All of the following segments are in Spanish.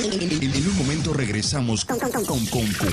En un momento regresamos con 104.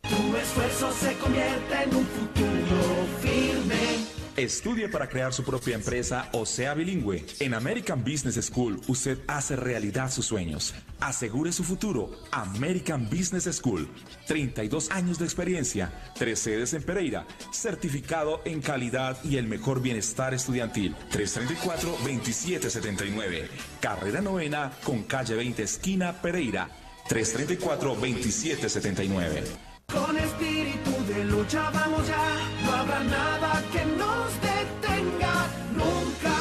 Tu esfuerzo se convierte en un futuro firme. Estudie para crear su propia empresa o sea bilingüe. En American Business School usted hace realidad sus sueños. Asegure su futuro. American Business School. 32 años de experiencia, 3 sedes en Pereira, certificado en calidad y el mejor bienestar estudiantil. 334-2779. Carrera novena con calle 20 esquina Pereira. 334-2779. Con espíritu de lucha vamos ya, no habrá nada que nos detenga nunca.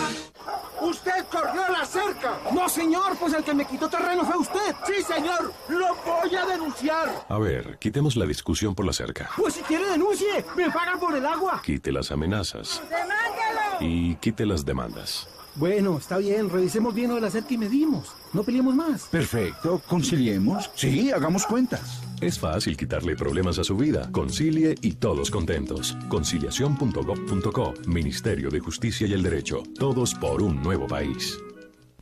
¡Usted corrió la cerca! No, señor, pues el que me quitó terreno fue usted. Sí, señor, lo voy a denunciar. A ver, quitemos la discusión por la cerca. Pues si quiere denuncie, me pagan por el agua. Quite las amenazas. ¡Demándalo! Y quite las demandas. Bueno, está bien, revisemos bien lo de la cerca y medimos. No peleemos más. Perfecto, conciliemos. Sí, hagamos cuentas. Es fácil quitarle problemas a su vida. Concilie y todos contentos. Conciliación.gov.co. Ministerio de Justicia y el Derecho. Todos por un nuevo país.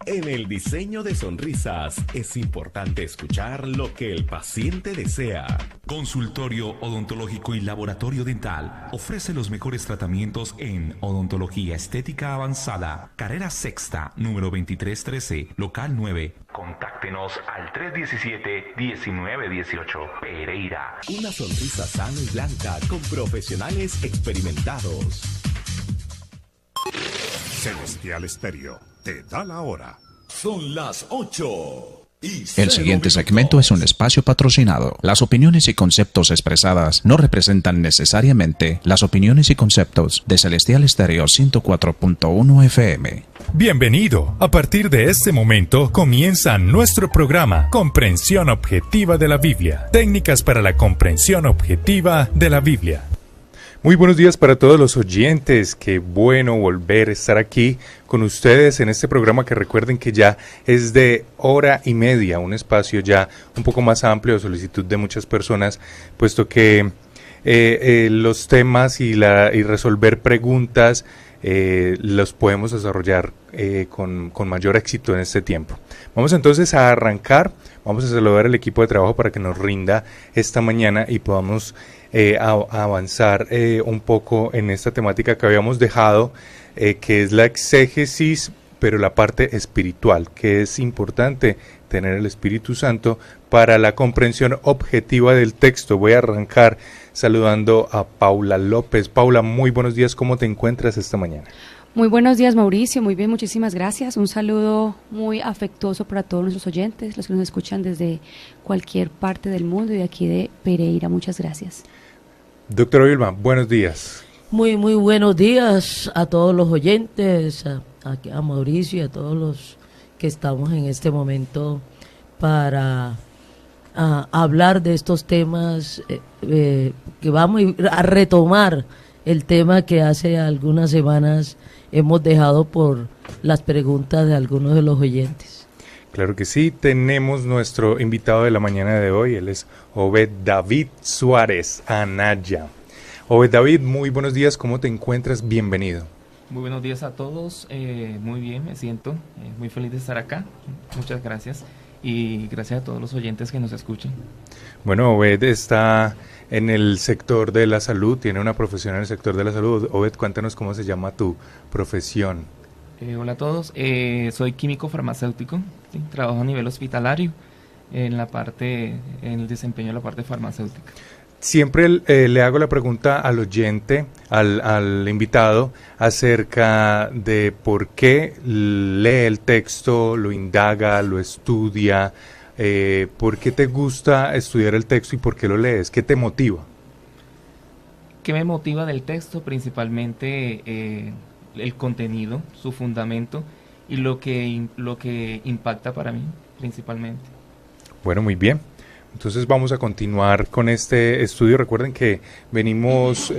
En el diseño de sonrisas es importante escuchar lo que el paciente desea. Consultorio Odontológico y Laboratorio Dental ofrece los mejores tratamientos en odontología estética avanzada. Carrera Sexta, número 2313, local 9. Contáctenos al 317-1918, Pereira. Una sonrisa sana y blanca con profesionales experimentados. Celestial Estéreo te da la hora. Son las 8. El siguiente segmento es un espacio patrocinado. Las opiniones y conceptos expresadas no representan necesariamente las opiniones y conceptos de Celestial Estéreo 104.1 FM. Bienvenido. A partir de este momento comienza nuestro programa Comprensión Objetiva de la Biblia. Técnicas para la comprensión objetiva de la Biblia. Muy buenos días para todos los oyentes, qué bueno volver a estar aquí con ustedes en este programa que recuerden que ya es de 1:30, un espacio ya un poco más amplio de solicitud de muchas personas, puesto que los temas y resolver preguntas los podemos desarrollar con mayor éxito en este tiempo. Vamos entonces a arrancar, vamos a saludar al equipo de trabajo para que nos rinda esta mañana y podamos avanzar un poco en esta temática que habíamos dejado, que es la exégesis, pero la parte espiritual, que es importante tener el Espíritu Santo para la comprensión objetiva del texto. Voy a arrancar saludando a Paula López. Paula, muy buenos días, ¿cómo te encuentras esta mañana? Muy buenos días, Mauricio, muy bien, muchísimas gracias. Un saludo muy afectuoso para todos nuestros oyentes, los que nos escuchan desde cualquier parte del mundo y de aquí de Pereira. Muchas gracias. Doctora Vilma, buenos días. Muy buenos días a todos los oyentes, a Mauricio y a todos los que estamos en este momento para hablar de estos temas, que vamos a retomar el tema que hace algunas semanas hemos dejado por las preguntas de algunos de los oyentes. Claro que sí, tenemos nuestro invitado de la mañana de hoy, él es Obed David Suárez Anaya. Obed David, muy buenos días, ¿cómo te encuentras? Bienvenido. Muy buenos días a todos, muy bien, me siento muy feliz de estar acá, muchas gracias y gracias a todos los oyentes que nos escuchen. Bueno, Obed está en el sector de la salud, tiene una profesión en el sector de la salud. Obed, cuéntanos cómo se llama tu profesión. Hola a todos, soy químico farmacéutico, ¿sí? Trabajo a nivel hospitalario en el desempeño de la parte farmacéutica. Siempre le hago la pregunta al oyente, al invitado, acerca de por qué lee el texto, lo indaga, lo estudia, por qué te gusta estudiar el texto y por qué lo lees, qué te motiva. ¿Qué me motiva del texto? Principalmente el contenido, su fundamento y lo que impacta para mí, principalmente. Bueno, muy bien. Entonces vamos a continuar con este estudio. Recuerden que venimos,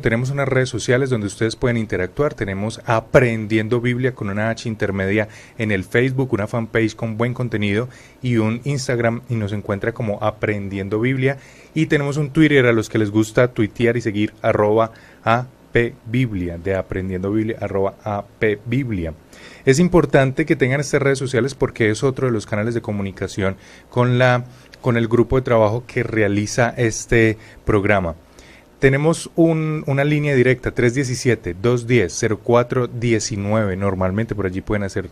tenemos unas redes sociales donde ustedes pueden interactuar. Tenemos Aprendiendo Biblia con una H intermedia en el Facebook, una fanpage con buen contenido y un Instagram y nos encuentra como Aprendiendo Biblia. Y tenemos un Twitter a los que les gusta tuitear y seguir @apbiblia, de Aprendiendo Biblia, @apbiblia. Es importante que tengan estas redes sociales porque es otro de los canales de comunicación con el grupo de trabajo que realiza este programa. Tenemos una línea directa, 317-210-0419. Normalmente por allí pueden hacer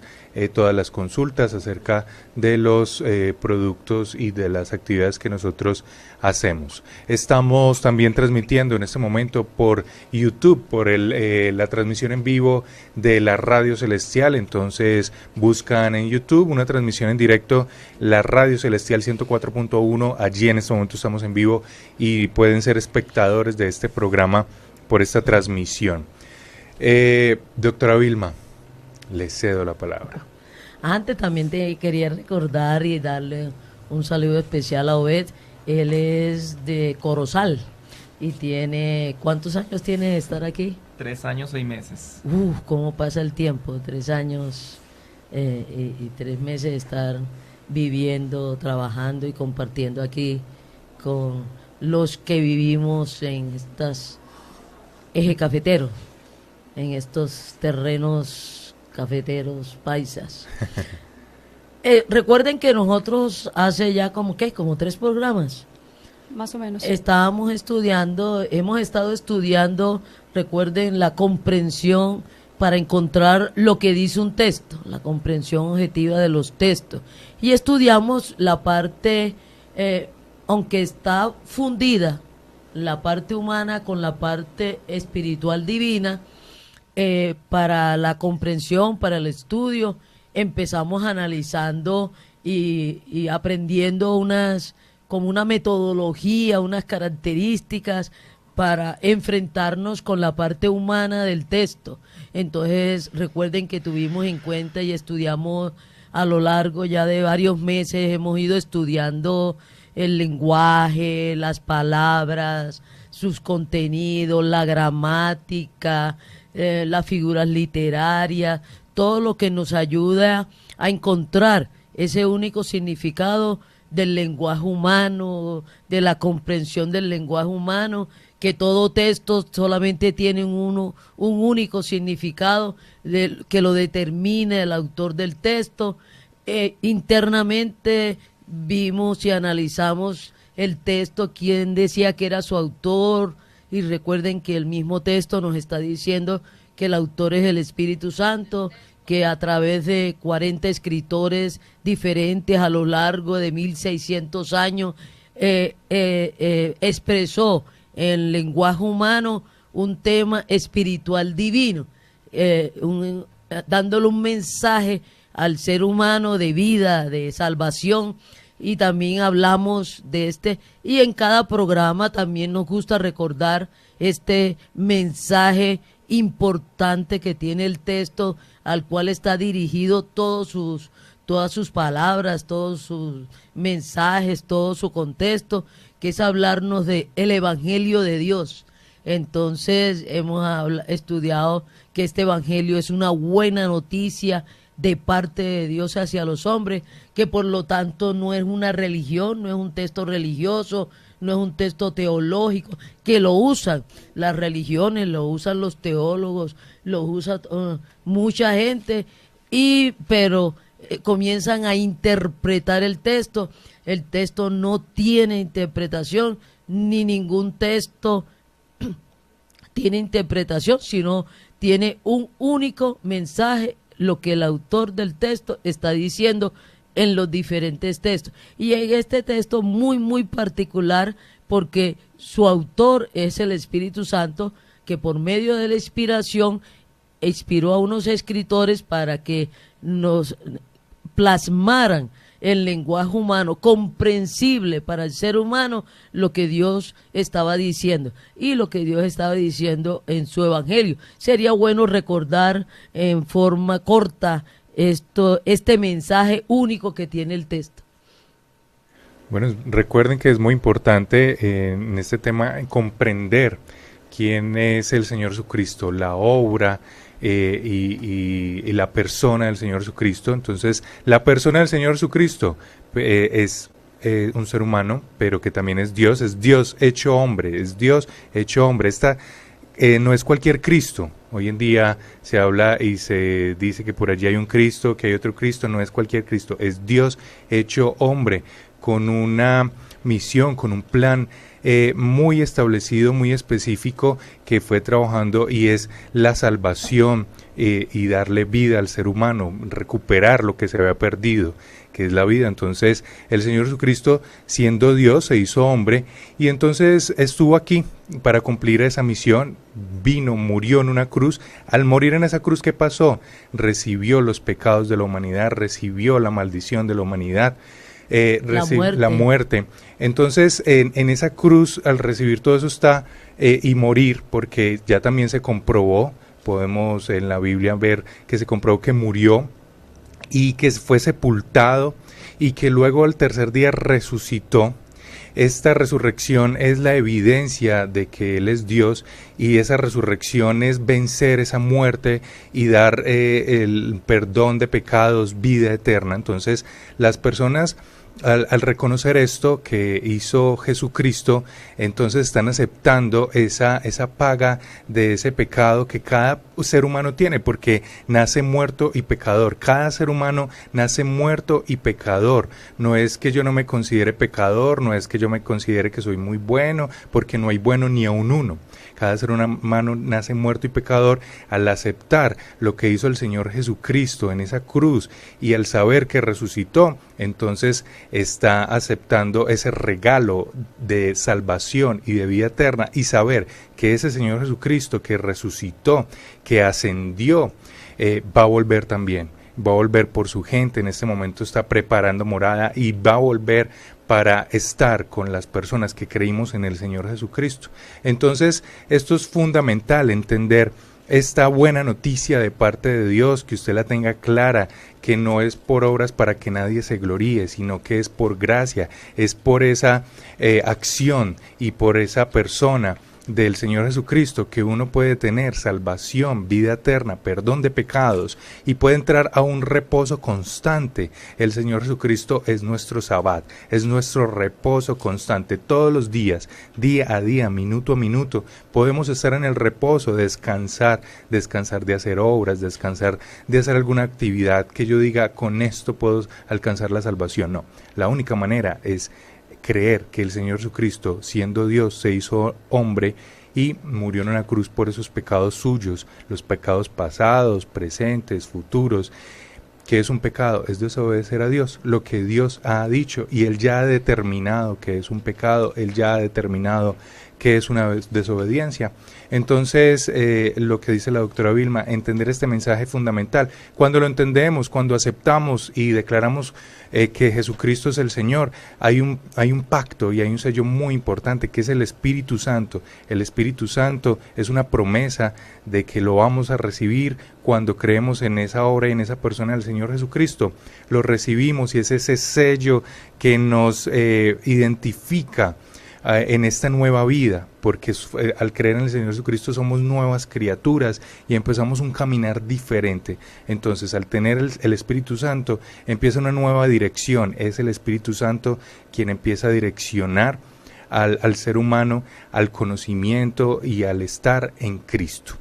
todas las consultas acerca de los productos y de las actividades que nosotros hacemos. Estamos también transmitiendo en este momento por YouTube, por la transmisión en vivo de la Radio Celestial. Entonces buscan en YouTube una transmisión en directo, la Radio Celestial 104.1. Allí en este momento estamos en vivo y pueden ser espectadores de este programa por esta transmisión. Doctora Vilma, le cedo la palabra. Antes también te quería recordar y darle un saludo especial a Obed. Él es de Corozal y tiene, ¿cuántos años tiene de estar aquí? 3 años, 6 meses. Cómo pasa el tiempo, 3 años y 3 meses de estar viviendo, trabajando y compartiendo aquí con los que vivimos en estas eje cafetero, en estos terrenos cafeteros paisas. Recuerden que nosotros hace ya como 3 programas más o menos hemos estado estudiando, recuerden, la comprensión para encontrar lo que dice un texto, la comprensión objetiva de los textos, y estudiamos la parte aunque está fundida la parte humana con la parte espiritual divina, para la comprensión, para el estudio, empezamos analizando y aprendiendo como una metodología, unas características para enfrentarnos con la parte humana del texto. Entonces, recuerden que tuvimos en cuenta y estudiamos a lo largo ya de varios meses, hemos ido estudiando el lenguaje, las palabras, sus contenidos, la gramática, las figuras literarias, todo lo que nos ayuda a encontrar ese único significado del lenguaje humano, de la comprensión del lenguaje humano, que todo texto solamente tiene un único significado que lo determina el autor del texto. Internamente vimos y analizamos el texto, quién decía que era su autor, y recuerden que el mismo texto nos está diciendo que el autor es el Espíritu Santo, que a través de 40 escritores diferentes a lo largo de 1600 años expresó en lenguaje humano un tema espiritual divino, dándole un mensaje al ser humano de vida, de salvación. Y también hablamos de y en cada programa también nos gusta recordar este mensaje importante que tiene el texto, al cual está dirigido todas sus palabras, todos sus mensajes, todo su contexto, que es hablarnos de el Evangelio de Dios. Entonces hemos estudiado que este Evangelio es una buena noticia de parte de Dios hacia los hombres, que por lo tanto no es una religión, no es un texto religioso, no es un texto teológico, que lo usan las religiones, lo usan los teólogos, lo usa mucha gente, pero comienzan a interpretar el texto. El texto no tiene interpretación, ni ningún texto tiene interpretación, sino tiene un único mensaje, lo que el autor del texto está diciendo en los diferentes textos. Y en este texto muy, muy particular, porque su autor es el Espíritu Santo, que por medio de la inspiración inspiró a unos escritores para que nos plasmaran en lenguaje humano, comprensible para el ser humano, lo que Dios estaba diciendo y lo que Dios estaba diciendo en su Evangelio. Sería bueno recordar en forma corta este mensaje único que tiene el texto. Bueno, recuerden que es muy importante en este tema comprender quién es el Señor Jesucristo, la obra y la persona del Señor Jesucristo. Entonces, la persona del Señor Jesucristo es un ser humano, pero que también es Dios hecho hombre, es Dios hecho hombre. no es cualquier Cristo. Hoy en día se habla y se dice que por allí hay un Cristo, que hay otro Cristo. No es cualquier Cristo, es Dios hecho hombre, con una misión, con un plan muy establecido, muy específico, que fue trabajando, y es la salvación y darle vida al ser humano, recuperar lo que se había perdido, que es la vida. Entonces el Señor Jesucristo, siendo Dios, se hizo hombre, y entonces estuvo aquí para cumplir esa misión. Vino, murió en una cruz. Al morir en esa cruz, ¿qué pasó? Recibió los pecados de la humanidad, recibió la maldición de la humanidad, la muerte. Entonces en esa cruz, al recibir todo eso está, y morir, porque ya también se comprobó, podemos en la Biblia ver que se comprobó que murió y que fue sepultado y que luego al tercer día resucitó. Esta resurrección es la evidencia de que Él es Dios, y esa resurrección es vencer esa muerte y dar el perdón de pecados, vida eterna. Entonces las personas, al reconocer esto que hizo Jesucristo, entonces están aceptando esa paga de ese pecado que cada ser humano tiene, porque nace muerto y pecador. Cada ser humano nace muerto y pecador. No es que yo no me considere pecador, no es que yo me considere que soy muy bueno, porque no hay bueno ni a un uno. Cada ser humano nace muerto y pecador. Al aceptar lo que hizo el Señor Jesucristo en esa cruz y al saber que resucitó, entonces está aceptando ese regalo de salvación y de vida eterna, y saber que ese Señor Jesucristo que resucitó, que ascendió, va a volver también. Va a volver por su gente. En este momento está preparando morada y va a volver para estar con las personas que creímos en el Señor Jesucristo. Entonces, esto es fundamental, entender esta buena noticia de parte de Dios, que usted la tenga clara, que no es por obras para que nadie se gloríe, sino que es por gracia, es por esa acción y por esa persona del Señor Jesucristo que uno puede tener salvación, vida eterna, perdón de pecados, y puede entrar a un reposo constante. El Señor Jesucristo es nuestro sabbat, es nuestro reposo constante. Todos los días, día a día, minuto a minuto, podemos estar en el reposo, descansar de hacer obras, descansar de hacer alguna actividad que yo diga, con esto puedo alcanzar la salvación. No, la única manera es creer que el Señor Jesucristo, siendo Dios, se hizo hombre y murió en una cruz por esos pecados suyos, los pecados pasados, presentes, futuros. ¿Qué es un pecado? Es desobedecer a Dios, lo que Dios ha dicho, y Él ya ha determinado que es un pecado, Él ya ha determinado que es una desobediencia. Entonces, lo que dice la doctora Vilma, entender este mensaje es fundamental. Cuando lo entendemos, cuando aceptamos y declaramos que Jesucristo es el Señor, hay un pacto y hay un sello muy importante, que es el Espíritu Santo. El Espíritu Santo es una promesa de que lo vamos a recibir cuando creemos en esa obra y en esa persona del Señor Jesucristo. Lo recibimos, y es ese sello que nos identifica en esta nueva vida, porque al creer en el Señor Jesucristo somos nuevas criaturas y empezamos un caminar diferente. Entonces, al tener el Espíritu Santo, empieza una nueva dirección. Es el Espíritu Santo quien empieza a direccionar al ser humano al conocimiento y al estar en Cristo.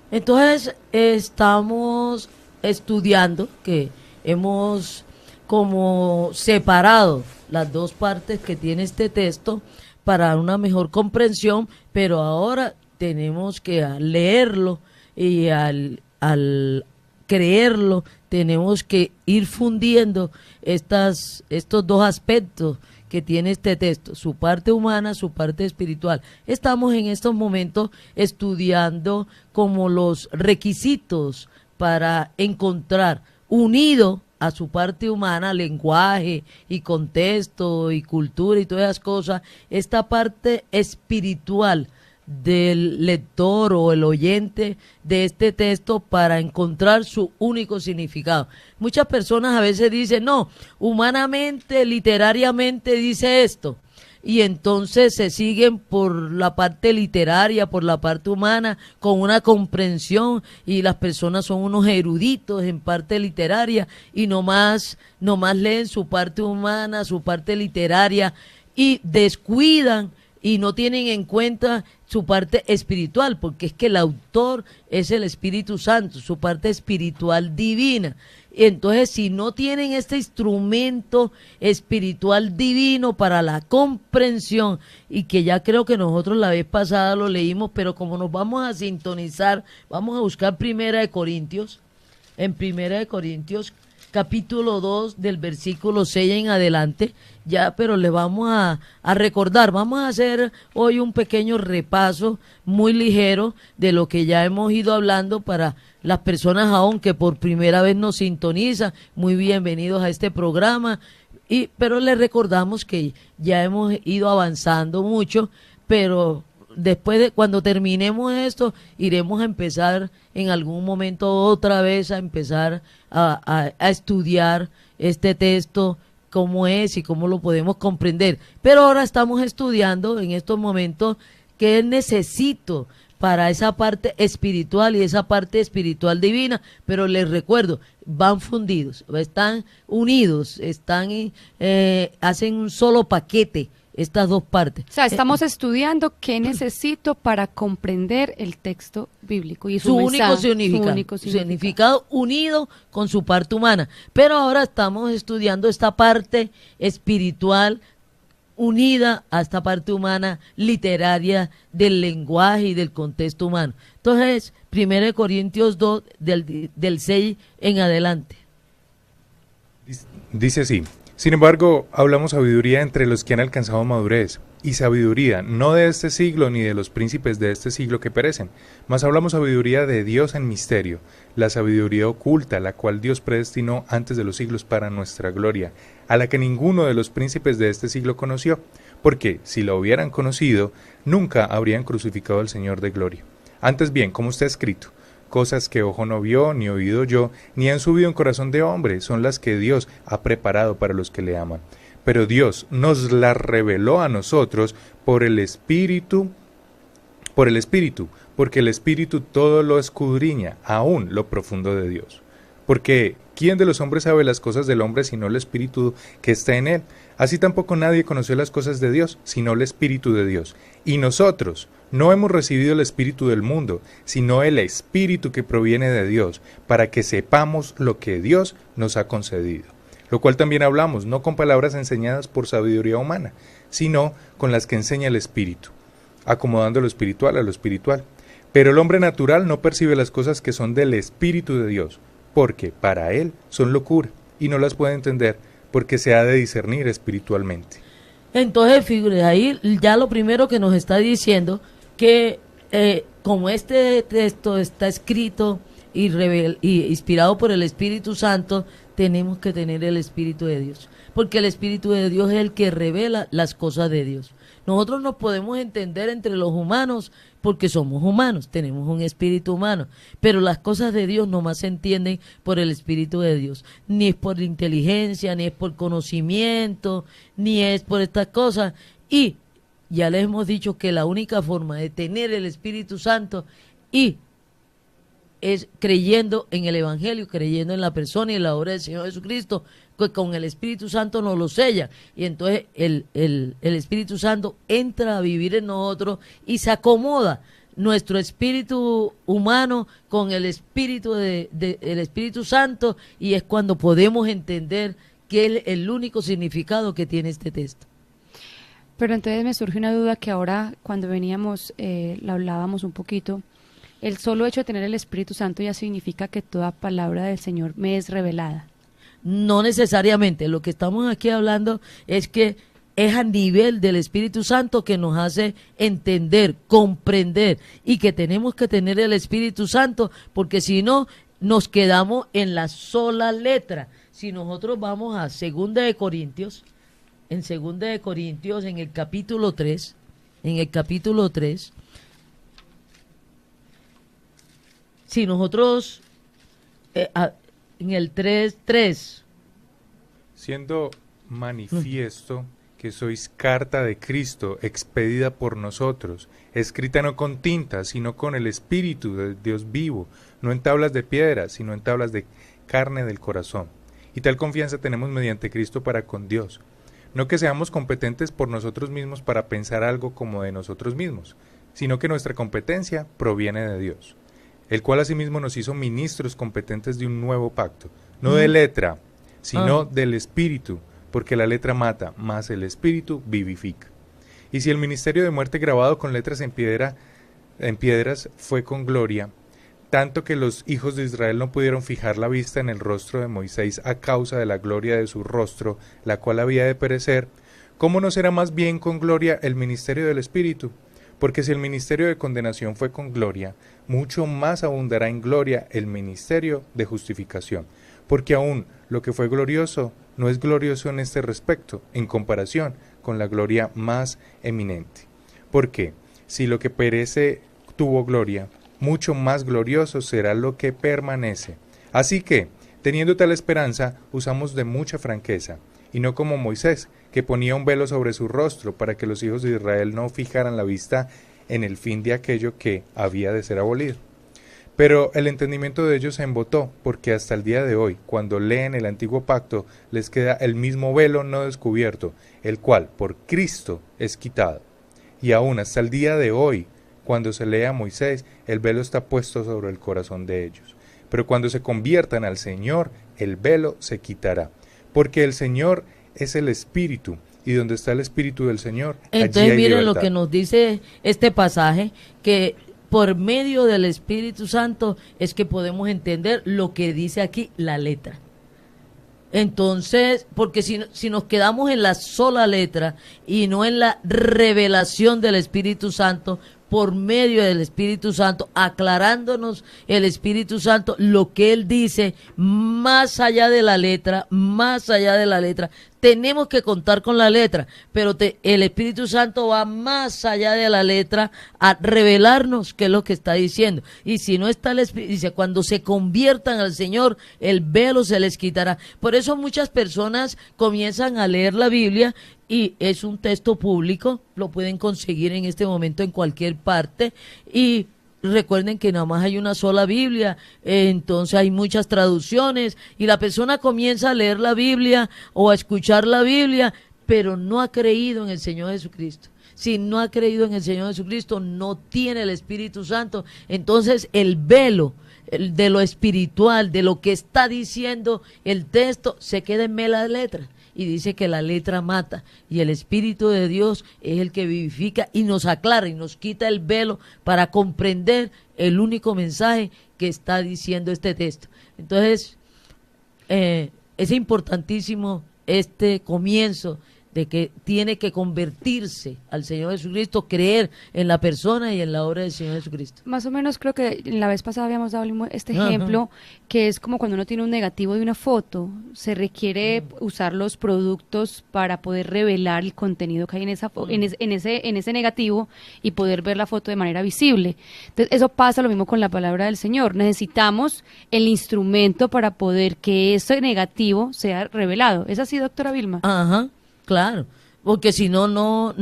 Entonces, estamos estudiando, que hemos como separado las dos partes que tiene este texto para una mejor comprensión, pero ahora tenemos que leerlo, y al creerlo tenemos que ir fundiendo estos dos aspectos que tiene este texto, su parte humana, su parte espiritual. Estamos en estos momentos estudiando como los requisitos para encontrar, unido a su parte humana, lenguaje y contexto y cultura y todas esas cosas, esta parte espiritual del lector o el oyente de este texto, para encontrar su único significado. Muchas personas a veces dicen, no, humanamente, literariamente dice esto, y entonces se siguen por la parte literaria, por la parte humana, con una comprensión, y las personas son unos eruditos en parte literaria y nomás leen su parte humana, su parte literaria, y descuidan y no tienen en cuenta su parte espiritual, porque es que el autor es el Espíritu Santo, su parte espiritual divina. Entonces, si no tienen este instrumento espiritual divino para la comprensión, y que ya creo que nosotros la vez pasada lo leímos, pero como nos vamos a sintonizar, vamos a buscar Primera de Corintios, en Primera de Corintios, capítulo 2, del versículo 6 en adelante, ya, pero le vamos a recordar, vamos a hacer hoy un pequeño repaso muy ligero de lo que ya hemos ido hablando para las personas aún que por primera vez nos sintonizan. Muy bienvenidos a este programa, pero les recordamos que ya hemos ido avanzando mucho, pero después de cuando terminemos esto, iremos a empezar en algún momento otra vez a empezar a estudiar este texto, cómo es y cómo lo podemos comprender. Pero ahora estamos estudiando en estos momentos qué necesito para esa parte espiritual y esa parte espiritual divina, pero les recuerdo, van fundidos, están unidos, hacen un solo paquete estas dos partes. O sea, estamos estudiando qué necesito para comprender el texto bíblico y su único significado unido con su parte humana. Pero ahora estamos estudiando esta parte espiritual unida a esta parte humana literaria del lenguaje y del contexto humano. Entonces, 1 Corintios 2 del 6 en adelante. Dice así: sin embargo, hablamos sabiduría entre los que han alcanzado madurez, y sabiduría no de este siglo ni de los príncipes de este siglo que perecen, mas hablamos sabiduría de Dios en misterio, la sabiduría oculta, la cual Dios predestinó antes de los siglos para nuestra gloria, a la que ninguno de los príncipes de este siglo conoció, porque si la hubieran conocido, nunca habrían crucificado al Señor de gloria. Antes bien, como está escrito, cosas que ojo no vio, ni oído oyó, ni han subido en corazón de hombre, son las que Dios ha preparado para los que le aman. Pero Dios nos las reveló a nosotros por el Espíritu, porque el Espíritu todo lo escudriña, aún lo profundo de Dios. Porque ¿quién de los hombres sabe las cosas del hombre sino el Espíritu que está en él? Así tampoco nadie conoció las cosas de Dios, sino el Espíritu de Dios. Y nosotros no hemos recibido el Espíritu del mundo, sino el Espíritu que proviene de Dios, para que sepamos lo que Dios nos ha concedido. Lo cual también hablamos, no con palabras enseñadas por sabiduría humana, sino con las que enseña el Espíritu, acomodando lo espiritual a lo espiritual. Pero el hombre natural no percibe las cosas que son del Espíritu de Dios, porque para él son locura, y no las puede entender, porque se ha de discernir espiritualmente. Entonces, fíjate, ahí ya lo primero que nos está diciendo, que como este texto está escrito y inspirado por el Espíritu Santo, tenemos que tener el Espíritu de Dios, porque el Espíritu de Dios es el que revela las cosas de Dios. Nosotros nos podemos entender entre los humanos porque somos humanos, tenemos un espíritu humano, pero las cosas de Dios nomás se entienden por el Espíritu de Dios, ni es por inteligencia, ni es por conocimiento, ni es por estas cosas. Y ya les hemos dicho que la única forma de tener el Espíritu Santo es creyendo en el Evangelio, creyendo en la persona y en la obra del Señor Jesucristo, que con el Espíritu Santo nos lo sella, y entonces el Espíritu Santo entra a vivir en nosotros y se acomoda nuestro espíritu humano con el espíritu el Espíritu Santo, y es cuando podemos entender que es el único significado que tiene este texto. Pero entonces me surge una duda que ahora cuando veníamos, la hablábamos un poquito. El solo hecho de tener el Espíritu Santo ya significa que toda palabra del Señor me es revelada. No necesariamente, lo que estamos aquí hablando es que es a nivel del Espíritu Santo que nos hace entender, comprender, y que tenemos que tener el Espíritu Santo, porque si no, nos quedamos en la sola letra. Si nosotros vamos a 2 de Corintios, en 2 de Corintios, en el capítulo 3, si nosotros en el 3:3, siendo manifiesto que sois carta de Cristo expedida por nosotros, escrita no con tinta, sino con el Espíritu de Dios vivo, no en tablas de piedra, sino en tablas de carne del corazón. Y tal confianza tenemos mediante Cristo para con Dios. No que seamos competentes por nosotros mismos para pensar algo como de nosotros mismos, sino que nuestra competencia proviene de Dios, el cual asimismo nos hizo ministros competentes de un nuevo pacto, no de letra, sino del Espíritu, porque la letra mata, mas el Espíritu vivifica. Y si el ministerio de muerte grabado con letras en piedras fue con gloria, tanto que los hijos de Israel no pudieron fijar la vista en el rostro de Moisés a causa de la gloria de su rostro, la cual había de perecer, ¿cómo no será más bien con gloria el ministerio del Espíritu? Porque si el ministerio de condenación fue con gloria, mucho más abundará en gloria el ministerio de justificación. Porque aún lo que fue glorioso no es glorioso en este respecto, en comparación con la gloria más eminente. Porque si lo que perece tuvo gloria, mucho más glorioso será lo que permanece. Así que, teniendo tal esperanza, usamos de mucha franqueza, y no como Moisés, que ponía un velo sobre su rostro para que los hijos de Israel no fijaran la vista en el fin de aquello que había de ser abolido. Pero el entendimiento de ellos se embotó, porque hasta el día de hoy, cuando leen el antiguo pacto, les queda el mismo velo no descubierto, el cual por Cristo es quitado. Y aún hasta el día de hoy, cuando se lee a Moisés, el velo está puesto sobre el corazón de ellos. Pero cuando se conviertan al Señor, el velo se quitará. Porque el Señor es el Espíritu, y donde está el Espíritu del Señor, entonces allí hay miren libertad. lo que nos dice este pasaje, que por medio del Espíritu Santo es que podemos entender lo que dice aquí la letra. Entonces, porque si nos quedamos en la sola letra y no en la revelación del Espíritu Santo, por medio del Espíritu Santo, aclarándonos el Espíritu Santo lo que Él dice, más allá de la letra, tenemos que contar con la letra, pero el Espíritu Santo va más allá de la letra a revelarnos qué es lo que está diciendo. Y si no está el Espíritu, dice, cuando se conviertan al Señor, el velo se les quitará. Por eso muchas personas comienzan a leer la Biblia y es un texto público, lo pueden conseguir en este momento en cualquier parte, y recuerden que nada más hay una sola Biblia, entonces hay muchas traducciones, y la persona comienza a leer la Biblia o a escuchar la Biblia, pero no ha creído en el Señor Jesucristo. Si no ha creído en el Señor Jesucristo, no tiene el Espíritu Santo, entonces el velo de lo espiritual, de lo que está diciendo el texto, se queda en mera letra. Y dice que la letra mata, y el Espíritu de Dios es el que vivifica y nos aclara y nos quita el velo para comprender el único mensaje que está diciendo este texto. Entonces, es importantísimo este comienzo de que tiene que convertirse al Señor Jesucristo, creer en la persona y en la obra del Señor Jesucristo. Más o menos creo que la vez pasada habíamos dado este ejemplo, que es como cuando uno tiene un negativo de una foto, se requiere usar los productos para poder revelar el contenido que hay en en ese negativo y poder ver la foto de manera visible. Entonces eso pasa lo mismo con la palabra del Señor. Necesitamos el instrumento para poder que ese negativo sea revelado. ¿Es así, doctora Vilma? Ajá. Claro, porque si no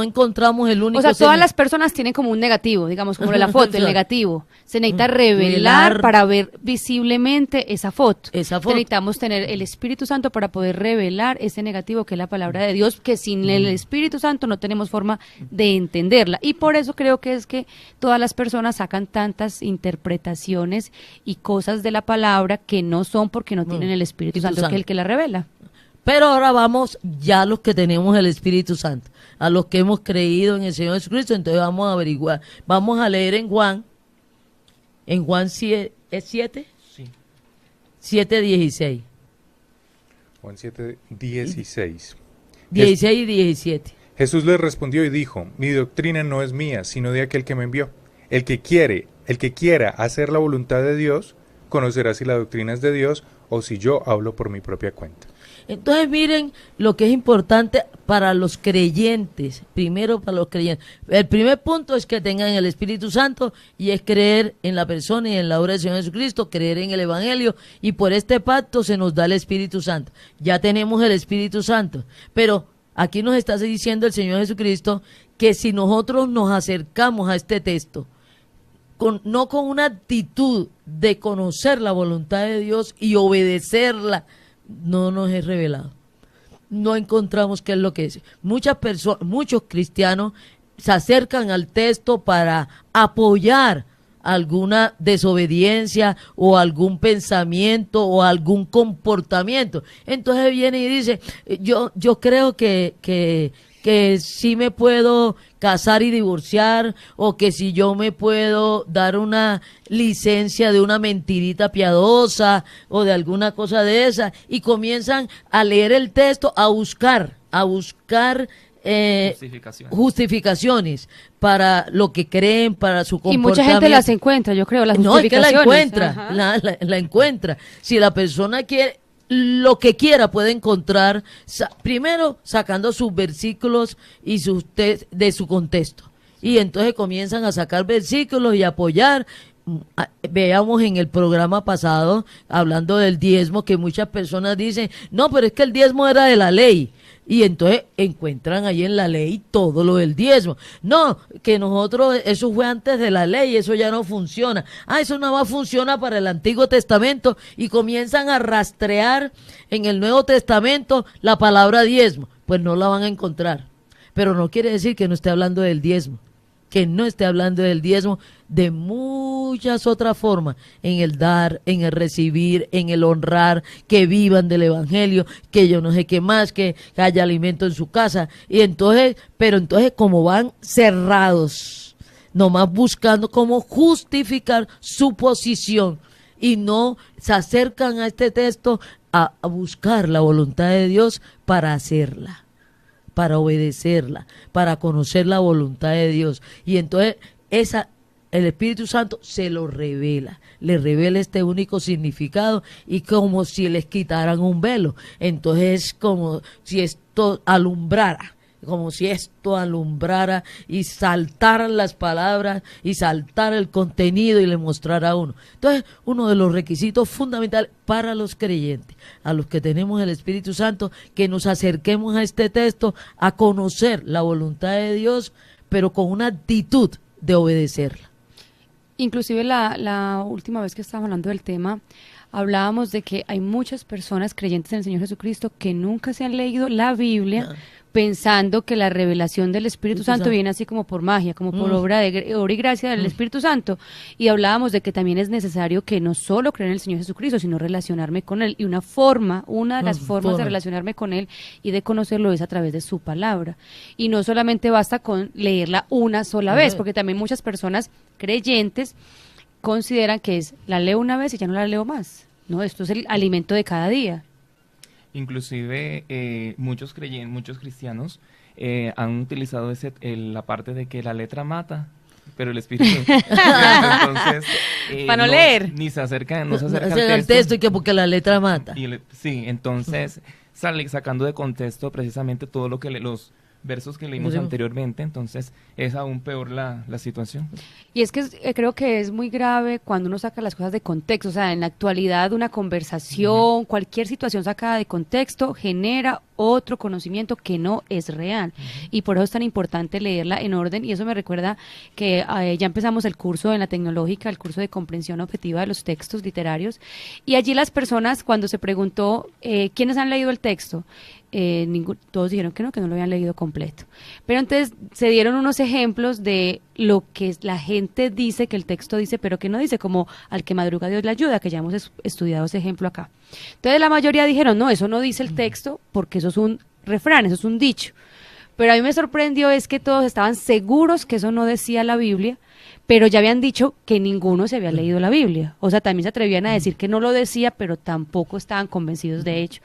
encontramos el único... O sea, todas las personas tienen como un negativo, digamos, como la foto, el negativo. Se necesita revelar para ver visiblemente esa foto. Necesitamos tener el Espíritu Santo para poder revelar ese negativo que es la palabra de Dios, que sin el Espíritu Santo no tenemos forma de entenderla. Y por eso creo que es que todas las personas sacan tantas interpretaciones y cosas de la palabra que no son porque no tienen el Espíritu Santo, que es el que la revela. Pero ahora vamos ya a los que tenemos el Espíritu Santo, a los que hemos creído en el Señor Jesucristo. Entonces vamos a averiguar, vamos a leer en Juan 7, ¿es 7? Sí. 7:16. Juan 7:16. 16 y 17. Jesús les respondió y dijo, mi doctrina no es mía, sino de aquel que me envió. El que quiera hacer la voluntad de Dios, conocerá si la doctrina es de Dios o si yo hablo por mi propia cuenta. Entonces miren lo que es importante para los creyentes, primero para los creyentes. El primer punto es que tengan el Espíritu Santo y es creer en la persona y en la obra del Señor Jesucristo, creer en el Evangelio, y por este pacto se nos da el Espíritu Santo. Ya tenemos el Espíritu Santo, pero aquí nos está diciendo el Señor Jesucristo que si nosotros nos acercamos a este texto, no con una actitud de conocer la voluntad de Dios y obedecerla, no nos es revelado. no encontramos qué es lo que dice. Muchos cristianos se acercan al texto para apoyar alguna desobediencia o algún pensamiento o algún comportamiento. Entonces viene y dice, yo creo que sí me puedo casar y divorciar, o que si yo me puedo dar una licencia de una mentirita piadosa o de alguna cosa de esa, y comienzan a leer el texto, a buscar justificaciones para lo que creen, para su comportamiento. Y mucha gente las encuentra, yo creo, las justificaciones. No, es que la encuentra. Si la persona quiere, lo que quiera puede encontrar, primero sacando sus versículos y de su contexto. Y entonces comienzan a sacar versículos y apoyar. Veamos en el programa pasado, hablando del diezmo, que muchas personas dicen, no, pero es que el diezmo era de la ley. Y entonces encuentran ahí en la ley todo lo del diezmo. No, que nosotros, eso fue antes de la ley, eso ya no funciona. Eso no va a funcionar para el Antiguo Testamento, y comienzan a rastrear en el Nuevo Testamento la palabra diezmo. Pues no la van a encontrar. Pero no quiere decir que no esté hablando del diezmo. Que no esté hablando del diezmo, de muchas otras formas, en el dar, en el recibir, en el honrar, que vivan del evangelio, que yo no sé qué más, que haya alimento en su casa. Y entonces, pero entonces como van cerrados, nomás buscando cómo justificar su posición, y no se acercan a este texto a buscar la voluntad de Dios para hacerla, para obedecerla, para conocer la voluntad de Dios. Y entonces el Espíritu Santo se lo revela, le revela este único significado, y como si les quitaran un velo. Entonces es como si esto alumbrara, y saltaran las palabras y saltara el contenido y le mostrara a uno. Entonces, uno de los requisitos fundamentales para los creyentes, a los que tenemos el Espíritu Santo, que nos acerquemos a este texto a conocer la voluntad de Dios, pero con una actitud de obedecerla. Inclusive la última vez que estábamos hablando del tema, hablábamos de que hay muchas personas creyentes en el Señor Jesucristo que nunca se han leído la Biblia, pensando que la revelación del Espíritu Santo viene así como por magia, como por obra y gracia del Espíritu Santo. Y hablábamos de que también es necesario que no solo creer en el Señor Jesucristo, sino relacionarme con Él. Y una de las formas de relacionarme con Él y de conocerlo es a través de su palabra. Y no solamente basta con leerla una sola vez, porque también muchas personas creyentes consideran que la leo una vez y ya no la leo más. No, esto es el alimento de cada día. Inclusive muchos cristianos han utilizado la parte de que la letra mata, pero el espíritu entonces para no leer, ni se acercan al texto, y que porque la letra mata. Sí, entonces sacando de contexto precisamente todo lo que los versos que leímos anteriormente, entonces es aún peor la situación. Y es que creo que es muy grave cuando uno saca las cosas de contexto. O sea, en la actualidad una conversación, cualquier situación sacada de contexto genera otro conocimiento que no es real, y por eso es tan importante leerla en orden. Y eso me recuerda que ya empezamos el curso en la Tecnológica, el curso de comprensión objetiva de los textos literarios, y allí las personas, cuando se preguntó ¿quiénes han leído el texto? Todos dijeron que no lo habían leído completo. Pero entonces se dieron unos ejemplos de lo que la gente dice que el texto dice, pero que no dice, como al que madruga Dios le ayuda, que ya hemos estudiado ese ejemplo acá. Entonces la mayoría dijeron, no, eso no dice el texto, porque eso es un refrán, eso es un dicho. Pero a mí me sorprendió es que todos estaban seguros que eso no decía la Biblia, pero ya habían dicho que ninguno se había leído la Biblia. O sea, también se atrevían a decir que no lo decía, pero tampoco estaban convencidos de hecho.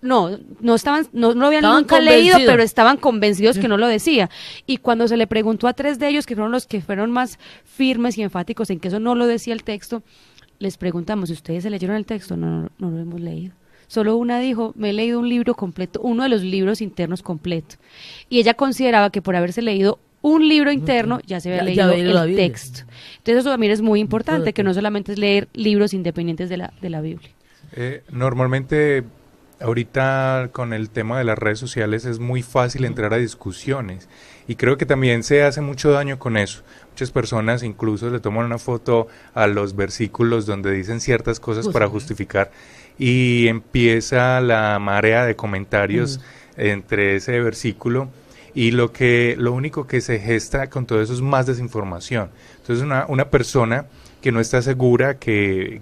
No lo habían nunca leído, pero estaban convencidos que no lo decía. Y cuando se le preguntó a 3 de ellos, que fueron los que fueron más firmes y enfáticos en que eso no lo decía el texto, les preguntamos, ¿si ustedes se leyeron el texto? No lo hemos leído. Solo una dijo, me he leído un libro completo, uno de los libros internos completo. Y ella consideraba que por haberse leído un libro interno ya se había leído el texto. Entonces eso también es muy importante, que no solamente es leer libros independientes de la Biblia. Normalmente ahorita con el tema de las redes sociales es muy fácil entrar a discusiones y creo que también se hace mucho daño con eso. Muchas personas incluso le toman una foto a los versículos donde dicen ciertas cosas para justificar y empieza la marea de comentarios entre ese versículo y lo único que se gesta con todo eso es más desinformación. Entonces una persona que no está segura, que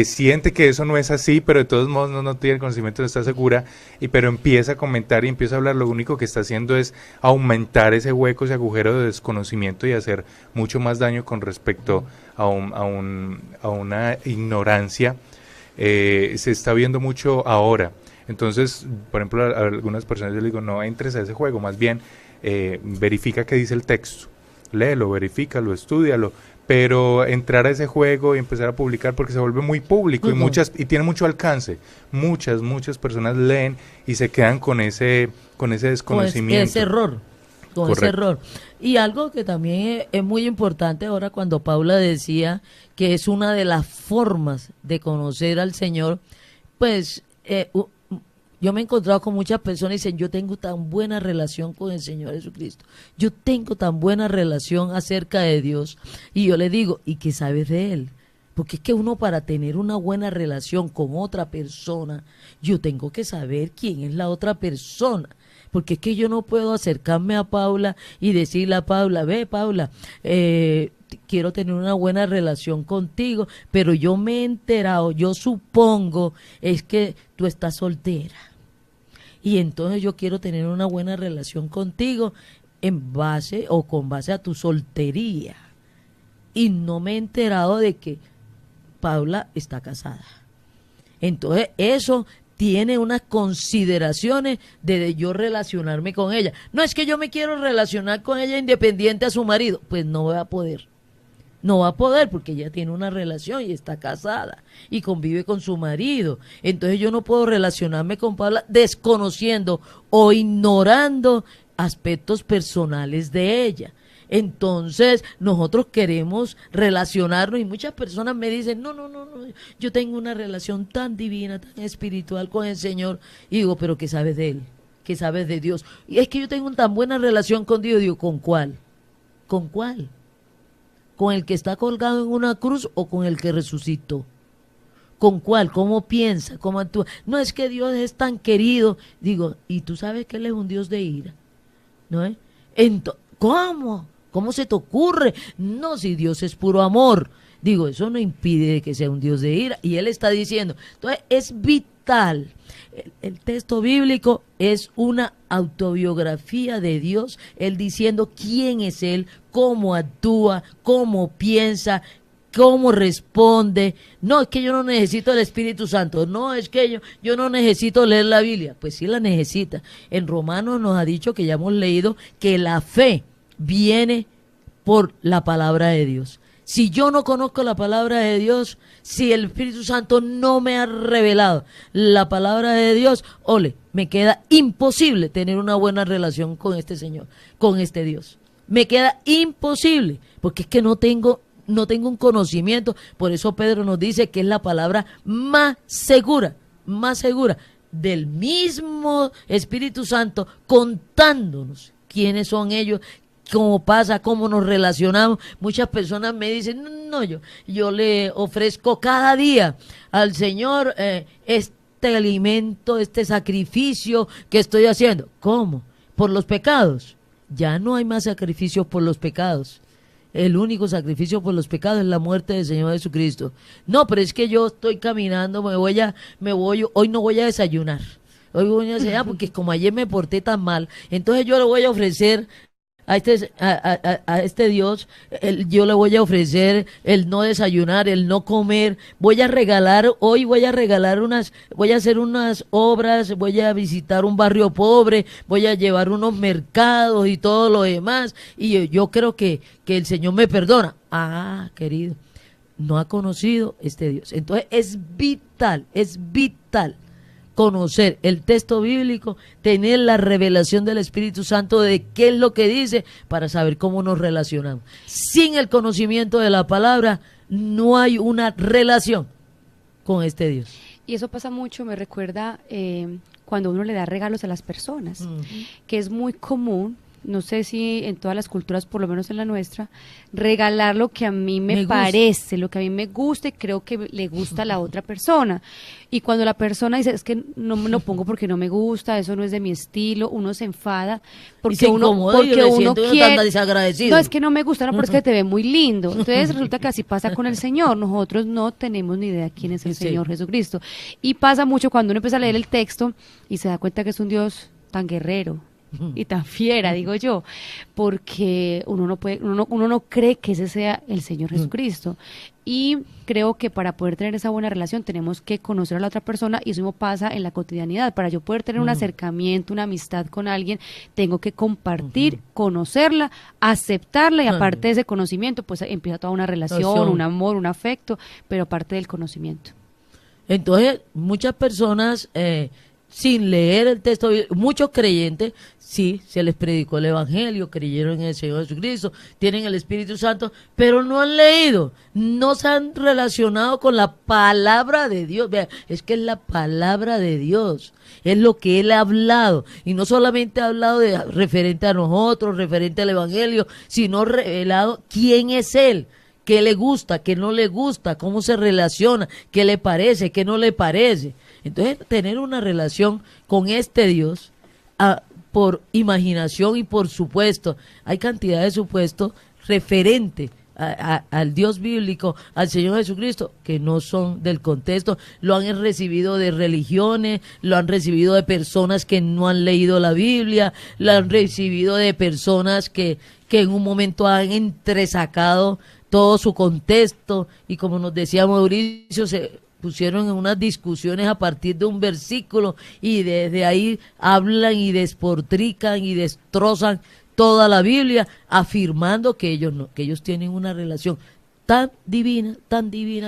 siente que eso no es así, pero de todos modos no tiene el conocimiento, no está segura, pero empieza a comentar y empieza a hablar, lo único que está haciendo es aumentar ese hueco, ese agujero de desconocimiento y hacer mucho más daño con respecto a una ignorancia. Se está viendo mucho ahora. Entonces, por ejemplo, a algunas personas yo les digo, no entres a ese juego, más bien verifica qué dice el texto, léelo, verifícalo, estúdialo, pero entrar a ese juego y empezar a publicar porque se vuelve muy público y tiene mucho alcance. Muchas personas leen y se quedan con ese desconocimiento. Ese error. Ese error. Y algo que también es muy importante ahora cuando Paula decía que es una de las formas de conocer al Señor, pues yo me he encontrado con muchas personas y dicen, yo tengo tan buena relación con el Señor Jesucristo, yo tengo tan buena relación acerca de Dios, y yo le digo, ¿y qué sabes de Él? Porque es que uno para tener una buena relación con otra persona, yo tengo que saber quién es la otra persona, porque es que yo no puedo acercarme a Paula y decirle a Paula, ve Paula, quiero tener una buena relación contigo, pero yo me he enterado, yo supongo, es que tú estás soltera. Y entonces yo quiero tener una buena relación contigo en base o con base a tu soltería. Y no me he enterado de que Paula está casada. Entonces eso tiene unas consideraciones de yo relacionarme con ella. No es que yo me quiero relacionar con ella independiente a su marido. Pues no va a poder. No va a poder porque ella tiene una relación y está casada y convive con su marido. Entonces yo no puedo relacionarme con Paula desconociendo o ignorando aspectos personales de ella. Entonces nosotros queremos relacionarnos y muchas personas me dicen, no, yo tengo una relación tan divina, tan espiritual con el Señor. Y digo, pero ¿qué sabes de Él? ¿Qué sabes de Dios? Y es que yo tengo una tan buena relación con Dios. Digo, ¿con cuál? ¿Con cuál? ¿Con el que está colgado en una cruz o con el que resucitó? ¿Con cuál? ¿Cómo piensa? ¿Cómo actúa? No es que Dios es tan querido. Digo, ¿y tú sabes que Él es un Dios de ira? ¿No es? ¿Cómo? ¿Cómo se te ocurre? No, si Dios es puro amor. Digo, eso no impide que sea un Dios de ira. Y Él está diciendo, entonces es vital. El texto bíblico es una autobiografía de Dios, Él diciendo quién es Él, cómo actúa, cómo piensa, cómo responde. No, es que yo no necesito el Espíritu Santo, no, es que yo no necesito leer la Biblia. Pues sí la necesita. En Romanos nos ha dicho, que ya hemos leído, que la fe viene por la palabra de Dios. Si yo no conozco la palabra de Dios, si el Espíritu Santo no me ha revelado la palabra de Dios, me queda imposible tener una buena relación con este Señor, con este Dios. Me queda imposible, porque es que no tengo un conocimiento. Por eso Pedro nos dice que es la palabra más segura del mismo Espíritu Santo, contándonos quiénes son ellos, cómo pasa, cómo nos relacionamos. Muchas personas me dicen, no, yo le ofrezco cada día al Señor este alimento, este sacrificio que estoy haciendo. ¿Cómo? ¿Por los pecados? Ya no hay más sacrificios por los pecados. El único sacrificio por los pecados es la muerte del Señor Jesucristo. No, pero es que yo estoy caminando, hoy no voy a desayunar. Hoy voy a desayunar porque como ayer me porté tan mal, entonces yo le voy a ofrecer a este Dios, yo le voy a ofrecer el no desayunar, el no comer. Voy a hacer unas obras, voy a visitar un barrio pobre, voy a llevar unos mercados y todo lo demás, y yo creo que el Señor me perdona. Ah, querido, no ha conocido este Dios. Entonces es vital conocer el texto bíblico, tener la revelación del Espíritu Santo de qué es lo que dice, para saber cómo nos relacionamos. Sin el conocimiento de la palabra, no hay una relación con este Dios. Y eso pasa mucho, me recuerda cuando uno le da regalos a las personas, que es muy común, no sé si en todas las culturas, por lo menos en la nuestra, regalar lo que a mí me parece, lo que a mí me gusta y creo que le gusta a la otra persona. Y cuando la persona dice, es que no me lo pongo porque no me gusta, eso no es de mi estilo, uno se enfada porque uno quiere, tan desagradecido. No, es que no me gusta, no, pero es que te ve muy lindo. Entonces resulta que así pasa con el Señor, nosotros no tenemos ni idea quién es el Señor Jesucristo. Y pasa mucho cuando uno empieza a leer el texto y se da cuenta que es un Dios tan guerrero y tan fiera, digo yo, porque uno no cree que ese sea el Señor Jesucristo. Y creo que para poder tener esa buena relación tenemos que conocer a la otra persona, y eso mismo pasa en la cotidianidad. Para yo poder tener un acercamiento, una amistad con alguien, tengo que compartir, conocerla, aceptarla, y aparte de ese conocimiento, pues empieza toda una relación, un amor, un afecto, pero aparte del conocimiento. Entonces, muchas personas, sin leer el texto, muchos creyentes, sí, se les predicó el Evangelio, creyeron en el Señor Jesucristo, tienen el Espíritu Santo, pero no han leído, no se han relacionado con la palabra de Dios. Vea, es que es la palabra de Dios, es lo que Él ha hablado, y no solamente ha hablado referente a nosotros, referente al Evangelio, sino revelado quién es Él, qué le gusta, qué no le gusta, cómo se relaciona, qué le parece, qué no le parece. Entonces, tener una relación con este Dios, por imaginación y por supuesto, hay cantidad de supuestos referente al Dios bíblico, al Señor Jesucristo, que no son del contexto, lo han recibido de religiones, lo han recibido de personas que no han leído la Biblia, lo han recibido de personas que en un momento han entresacado todo su contexto, y como nos decía Mauricio, se pusieron en unas discusiones a partir de un versículo, y desde ahí hablan y desportrican y destrozan toda la Biblia, afirmando que ellos tienen una relación tan divina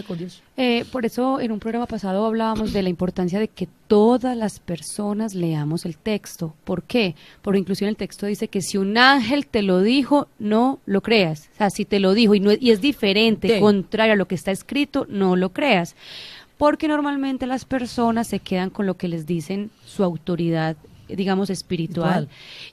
con Dios. Por eso en un programa pasado hablábamos de la importancia de que todas las personas leamos el texto. ¿Por qué? Porque inclusive el texto dice que si un ángel te lo dijo, no lo creas. O sea, si te lo dijo y es diferente, contrario a lo que está escrito, no lo creas. Porque normalmente las personas se quedan con lo que les dicen su autoridad, digamos, espiritual,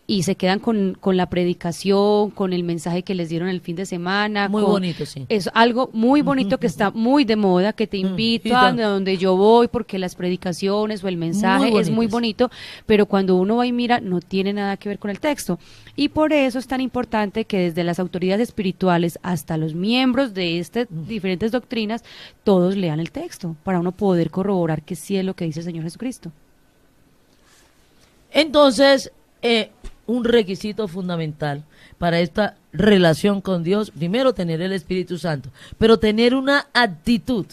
y se quedan con la predicación, con el mensaje que les dieron el fin de semana. Muy bonito, sí. Es algo muy bonito que está muy de moda, que te invita a donde yo voy, porque las predicaciones o el mensaje es muy bonito, pero cuando uno va y mira, no tiene nada que ver con el texto. Y por eso es tan importante que desde las autoridades espirituales hasta los miembros de diferentes doctrinas, todos lean el texto, para uno poder corroborar que sí es lo que dice el Señor Jesucristo. Entonces, un requisito fundamental para esta relación con Dios, primero tener el Espíritu Santo, pero tener una actitud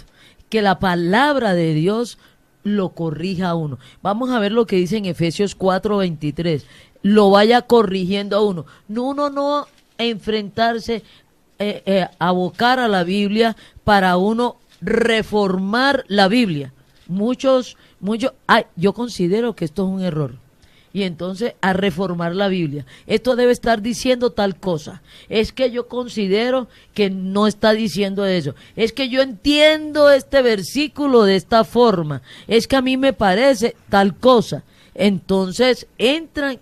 que la palabra de Dios lo corrija a uno. Vamos a ver lo que dice en Efesios 4:23, lo vaya corrigiendo a uno. Uno no enfrentarse, abocar a la Biblia para uno reformar la Biblia. Yo considero que esto es un error. Y entonces a reformar la Biblia. Esto debe estar diciendo tal cosa. Es que yo considero que no está diciendo eso. Es que yo entiendo este versículo de esta forma. Es que a mí me parece tal cosa. Entonces entran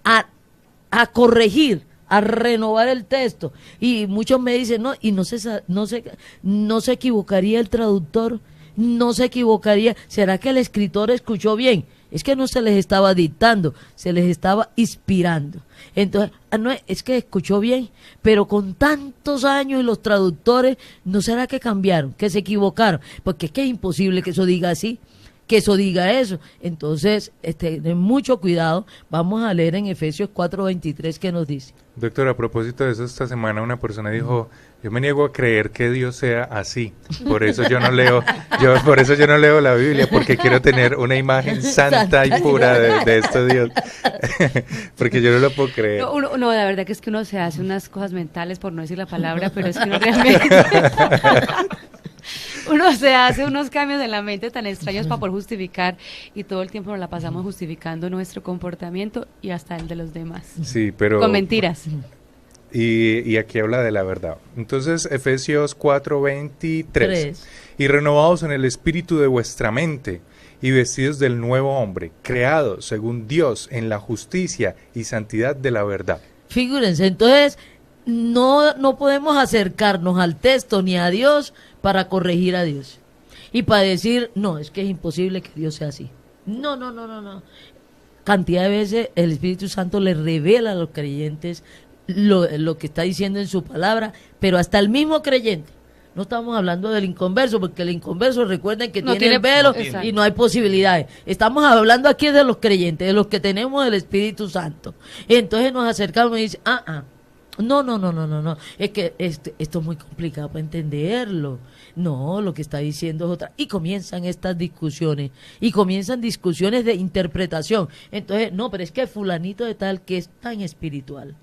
a corregir, a renovar el texto. Y muchos me dicen, no, y no se equivocaría el traductor, no se equivocaría. ¿Será que el escritor escuchó bien? Es que no se les estaba dictando, se les estaba inspirando. Entonces, no, es que escuchó bien, pero con tantos años y los traductores, ¿no será que cambiaron, que se equivocaron? Porque es que es imposible que eso diga así, que eso diga eso. Entonces, ten mucho cuidado. Vamos a leer en Efesios 4:23 qué nos dice. Doctor, a propósito de eso, esta semana una persona dijo, yo me niego a creer que Dios sea así, por eso yo no leo la Biblia, porque quiero tener una imagen santa y pura de este Dios, porque yo no lo puedo creer. No, la verdad que es que uno se hace unas cosas mentales, por no decir la palabra, pero es que uno realmente... Uno se hace unos cambios en la mente tan extraños para poder justificar, y todo el tiempo nos la pasamos justificando nuestro comportamiento y hasta el de los demás. Sí, pero... Con mentiras. Y aquí habla de la verdad. Entonces, Efesios 4:23. Y renovados en el espíritu de vuestra mente, y vestidos del nuevo hombre, creados según Dios en la justicia y santidad de la verdad. Figúrense, entonces no podemos acercarnos al texto ni a Dios para corregir a Dios. Y para decir, no, es que es imposible que Dios sea así. No. Cantidad de veces el Espíritu Santo le revela a los creyentes lo que está diciendo en su palabra, pero hasta el mismo creyente. No estamos hablando del inconverso, porque el inconverso, recuerden que tiene el velo y no hay posibilidades. Estamos hablando aquí de los creyentes, de los que tenemos el Espíritu Santo. Entonces nos acercamos y dicen, no. Es que esto es muy complicado para entenderlo. No, lo que está diciendo es otra. Y comienzan estas discusiones. Y comienzan discusiones de interpretación. Entonces, no, pero es que fulanito de tal que es tan espiritual,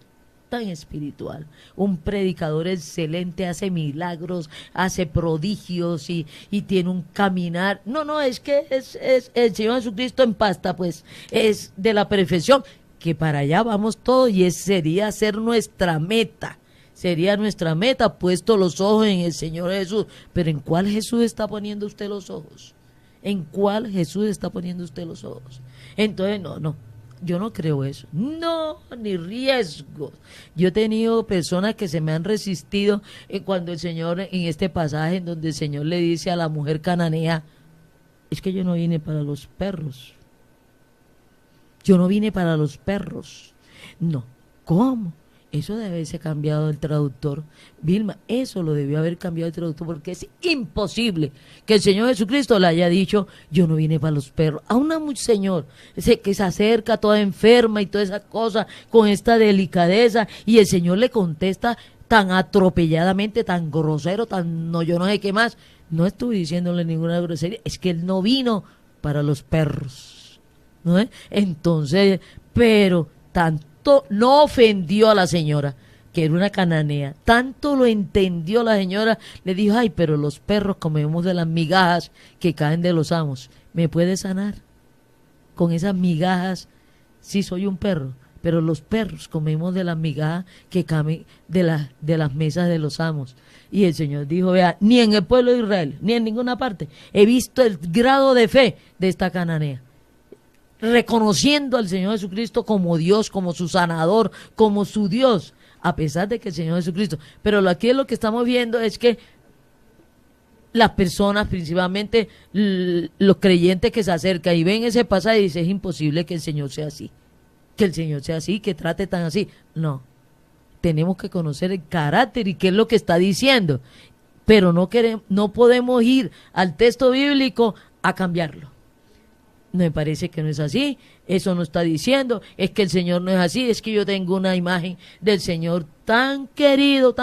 un predicador excelente, hace milagros, hace prodigios y tiene un caminar. No, es que es el Señor Jesucristo en pasta, pues es de la perfección, que para allá vamos todos y sería ser nuestra meta. Sería nuestra meta, puesto los ojos en el Señor Jesús. Pero ¿en cuál Jesús está poniendo usted los ojos? ¿En cuál Jesús está poniendo usted los ojos? Entonces, no. Yo no creo eso, no, ni riesgo. Yo he tenido personas que se me han resistido cuando el Señor, en este pasaje en donde el Señor le dice a la mujer cananea, es que yo no vine para los perros. No, ¿cómo? Eso debe haberse cambiado el traductor. Vilma, eso lo debió haber cambiado el traductor, porque es imposible que el Señor Jesucristo le haya dicho, yo no vine para los perros. A una señor que se acerca toda enferma y toda esa cosa, con esta delicadeza, y el Señor le contesta tan atropelladamente, tan grosero, yo no sé qué más. No estuve diciéndole ninguna grosería, es que él no vino para los perros, ¿no es? Entonces, pero tanto no ofendió a la señora, que era una cananea, tanto lo entendió la señora, le dijo, ay, pero los perros comemos de las migajas que caen de los amos. ¿Me puede sanar con esas migajas? Sí, soy un perro, pero los perros comemos de las migajas que caen de las mesas de los amos. Y el Señor dijo, vea, ni en el pueblo de Israel, ni en ninguna parte, he visto el grado de fe de esta cananea, reconociendo al Señor Jesucristo como Dios, como su sanador, como su Dios, a pesar de que el Señor Jesucristo. Pero aquí lo que estamos viendo es que las personas, principalmente los creyentes que se acercan y ven ese pasaje y dicen, es imposible que el Señor sea así, que trate tan así. No, tenemos que conocer el carácter y qué es lo que está diciendo, pero no podemos ir al texto bíblico a cambiarlo. Me parece que no es así, eso no está diciendo, es que el Señor no es así, es que yo tengo una imagen del Señor tan querido,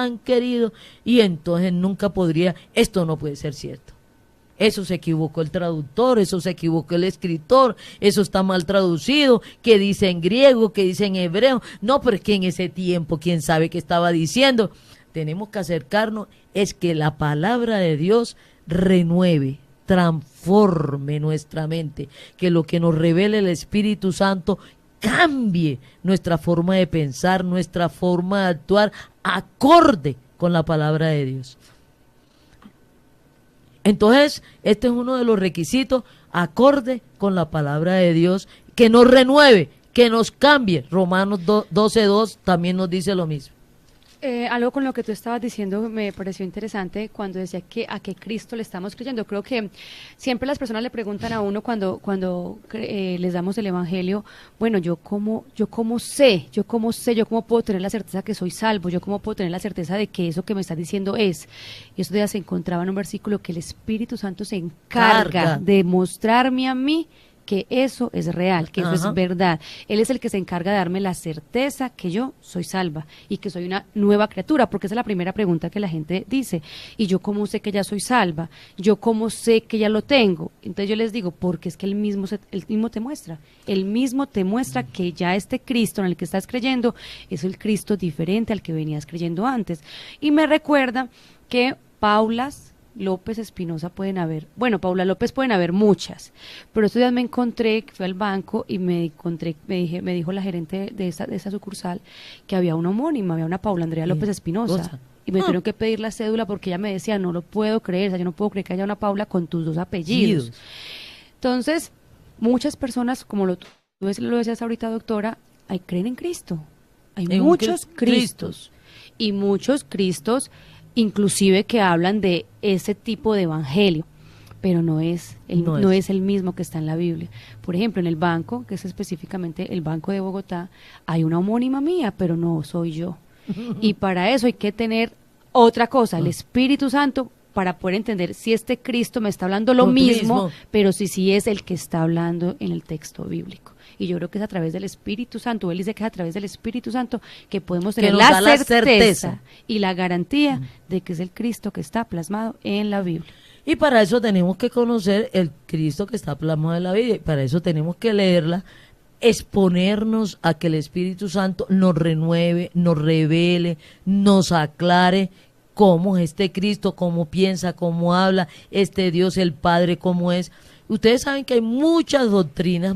y entonces nunca esto no puede ser cierto. Eso se equivocó el traductor, eso se equivocó el escritor, eso está mal traducido, que dice en griego, que dice en hebreo. No, pero es que en ese tiempo, quién sabe qué estaba diciendo. Tenemos que acercarnos, es que la palabra de Dios renueve, transforme nuestra mente, que lo que nos revele el Espíritu Santo cambie nuestra forma de pensar, nuestra forma de actuar, acorde con la palabra de Dios. Entonces, este es uno de los requisitos, acorde con la palabra de Dios, que nos renueve, que nos cambie. Romanos 12:2 también nos dice lo mismo. Algo con lo que tú estabas diciendo me pareció interesante cuando decía que a qué Cristo le estamos creyendo. Creo que siempre las personas le preguntan a uno cuando les damos el Evangelio, bueno, yo cómo puedo tener la certeza que soy salvo, yo cómo puedo tener la certeza de que eso que me estás diciendo es. Y eso ya se encontraba en un versículo que el Espíritu Santo se encarga de mostrarme a mí que eso es real, que eso es verdad. Él es el que se encarga de darme la certeza que yo soy salva y que soy una nueva criatura, porque esa es la primera pregunta que la gente dice. ¿Y yo cómo sé que ya soy salva? ¿Yo cómo sé que ya lo tengo? Entonces yo les digo, porque es que él mismo te muestra. Él mismo te muestra que ya este Cristo en el que estás creyendo es el Cristo diferente al que venías creyendo antes. Y me recuerda que Paulas López Espinosa pueden haber, bueno, Paula López pueden haber muchas, pero estos días me encontré, que fui al banco y me dijo la gerente de esa sucursal que había una homónima, había una Paula Andrea López Espinosa. Y me tuvieron que pedir la cédula porque ella me decía, no lo puedo creer, o sea, yo no puedo creer que haya una Paula con tus 2 apellidos. Entonces, muchas personas, como lo decías ahorita, doctora, creen en Cristo. Hay muchos Cristos. Y muchos Cristos, inclusive que hablan de ese tipo de evangelio, pero no es el mismo que está en la Biblia. Por ejemplo, en el banco, que es específicamente el Banco de Bogotá, hay una homónima mía, pero no soy yo. Y para eso hay que tener otra cosa, el Espíritu Santo, para poder entender si este Cristo me está hablando lo mismo, pero sí es el que está hablando en el texto bíblico. Y yo creo que es a través del Espíritu Santo, él dice que es a través del Espíritu Santo que podemos tener la certeza y la garantía de que es el Cristo que está plasmado en la Biblia. Y para eso tenemos que conocer el Cristo que está plasmado en la Biblia, y para eso tenemos que leerla, exponernos a que el Espíritu Santo nos renueve, nos revele, nos aclare cómo es este Cristo, cómo piensa, cómo habla, este Dios, el Padre, cómo es. Ustedes saben que hay muchas doctrinas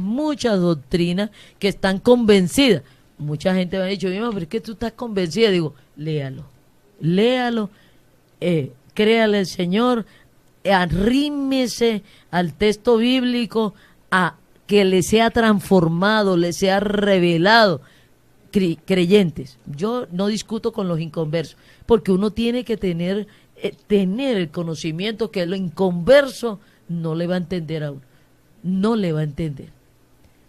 que están convencidas. Mucha gente me ha dicho, pero es que tú estás convencida. Digo, léalo, créale al Señor, arrímese al texto bíblico, a que le sea transformado, le sea revelado. Creyentes, yo no discuto con los inconversos, porque uno tiene que tener el conocimiento que lo inconverso no le va a entender a uno, no le va a entender.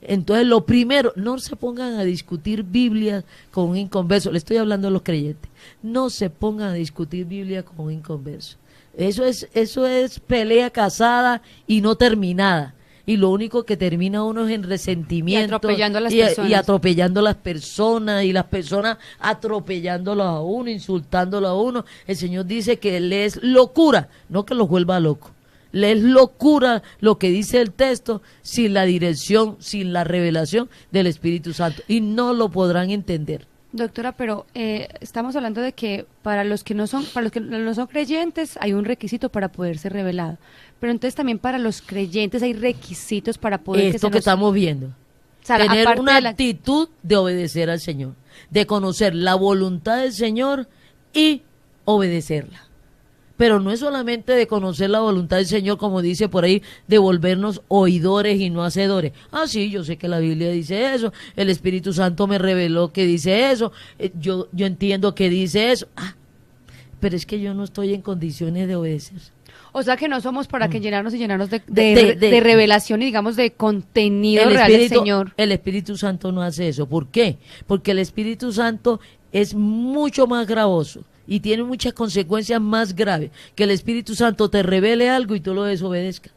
Entonces, lo primero, no se pongan a discutir Biblia con un inconverso, le estoy hablando a los creyentes, no se pongan a discutir Biblia con un inconverso. Eso es pelea casada y no terminada. Y lo único que termina uno es en resentimiento. Y atropellando a las personas, y las personas atropellándolos a uno, insultándolo a uno. El Señor dice que le es locura, no que los vuelva loco. Le es locura lo que dice el texto sin la dirección, sin la revelación del Espíritu Santo. Y no lo podrán entender. Doctora, pero estamos hablando de que para los que no son creyentes hay un requisito para poder ser revelado, pero entonces también para los creyentes hay requisitos para poder estamos viendo, tener una actitud de obedecer al Señor, de conocer la voluntad del Señor y obedecerla. Pero no es solamente de conocer la voluntad del Señor, como dice por ahí, de volvernos oidores y no hacedores. Ah, sí, yo sé que la Biblia dice eso, el Espíritu Santo me reveló que dice eso, yo entiendo que dice eso. Pero es que yo no estoy en condiciones de obedecer. O sea que no somos para que llenarnos de revelación y digamos de contenido real del Señor. El Espíritu Santo no hace eso. ¿Por qué? Porque el Espíritu Santo es mucho más gravoso y tiene muchas consecuencias más graves que el Espíritu Santo te revele algo y tú lo desobedezcas.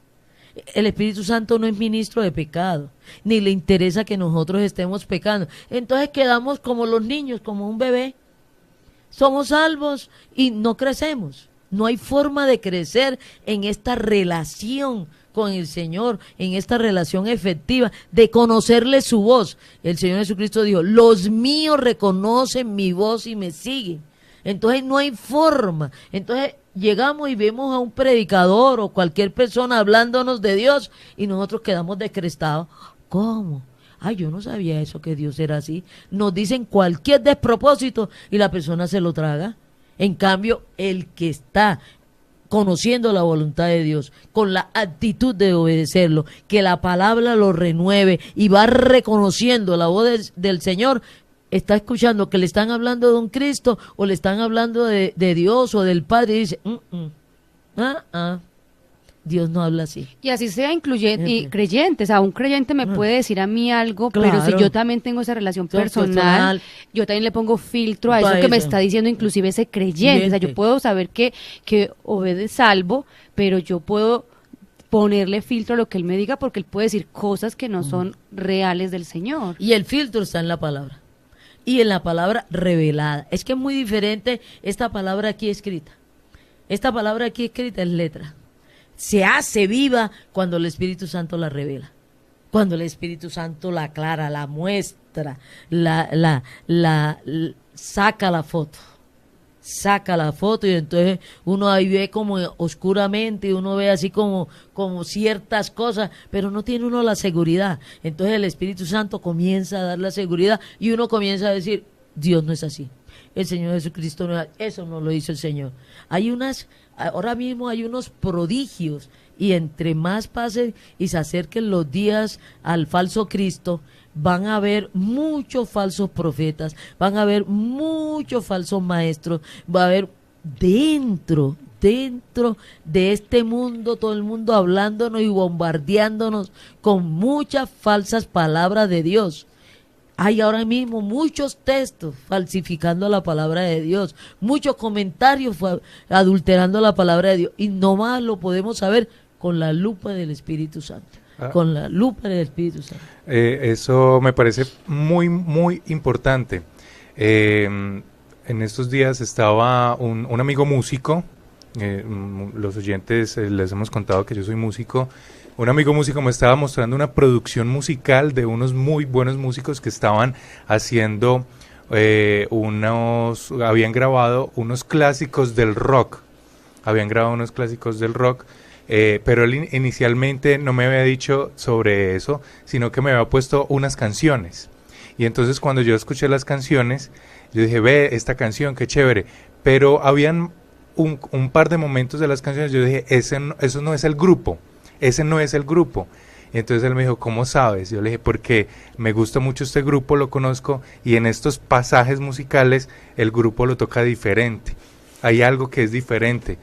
El Espíritu Santo no es ministro de pecado, ni le interesa que nosotros estemos pecando. Entonces quedamos como los niños, como un bebé. Somos salvos y no crecemos. No hay forma de crecer en esta relación con el Señor, en esta relación efectiva, de conocerle su voz. El Señor Jesucristo dijo, los míos reconocen mi voz y me siguen. Entonces no hay forma. Entonces llegamos y vemos a un predicador o cualquier persona hablándonos de Dios y nosotros quedamos descrestados. ¿Cómo? Ay, yo no sabía eso, que Dios era así. Nos dicen cualquier despropósito y la persona se lo traga. En cambio, el que está conociendo la voluntad de Dios, con la actitud de obedecerlo, que la palabra lo renueve y va reconociendo la voz del Señor, está escuchando que le están hablando de un Cristo o le están hablando de Dios o del Padre y dice, Dios no habla así. Y así sea y creyentes, un creyente me puede decir a mí algo, claro, pero si yo también tengo esa relación personal, yo también le pongo filtro a eso que me está diciendo inclusive ese creyente. O sea, yo puedo saber que obedece salvo, pero yo puedo ponerle filtro a lo que él me diga porque él puede decir cosas que no son reales del Señor. Y el filtro está en la palabra. Y en la palabra revelada. Es que es muy diferente esta palabra aquí escrita. Esta palabra aquí escrita es letra. Se hace viva cuando el Espíritu Santo la revela. Cuando el Espíritu Santo la aclara, la muestra, saca la foto. saca la foto y entonces uno ahí ve como oscuramente, uno ve así como ciertas cosas, pero no tiene uno la seguridad. Entonces el Espíritu Santo comienza a dar la seguridad y uno comienza a decir, Dios no es así. El Señor Jesucristo no es, eso no lo hizo el Señor. Ahora mismo hay unos prodigios, y entre más pasen y se acerquen los días al falso Cristo, van a haber muchos falsos profetas, van a haber muchos falsos maestros, va a haber dentro de este mundo, todo el mundo hablándonos y bombardeándonos con muchas falsas palabras de Dios. Hay ahora mismo muchos textos falsificando la palabra de Dios, muchos comentarios adulterando la palabra de Dios, y nomás lo podemos saber con la lupa del Espíritu Santo. Con la lupa del Espíritu Santo. Eso me parece muy, muy importante. En estos días estaba un amigo músico, los oyentes les hemos contado que yo soy músico. Un amigo músico me estaba mostrando una producción musical de unos muy buenos músicos que estaban haciendo habían grabado unos clásicos del rock. Pero él inicialmente no me había dicho sobre eso, sino que me había puesto unas canciones. Y entonces cuando yo escuché las canciones, yo dije, ve, esta canción, qué chévere. Pero habían un par de momentos de las canciones, yo dije, eso no es el grupo, ese no es el grupo. Y entonces él me dijo, ¿cómo sabes? Yo le dije, porque me gusta mucho este grupo, lo conozco, y en estos pasajes musicales el grupo lo toca diferente. Hay algo que es diferente,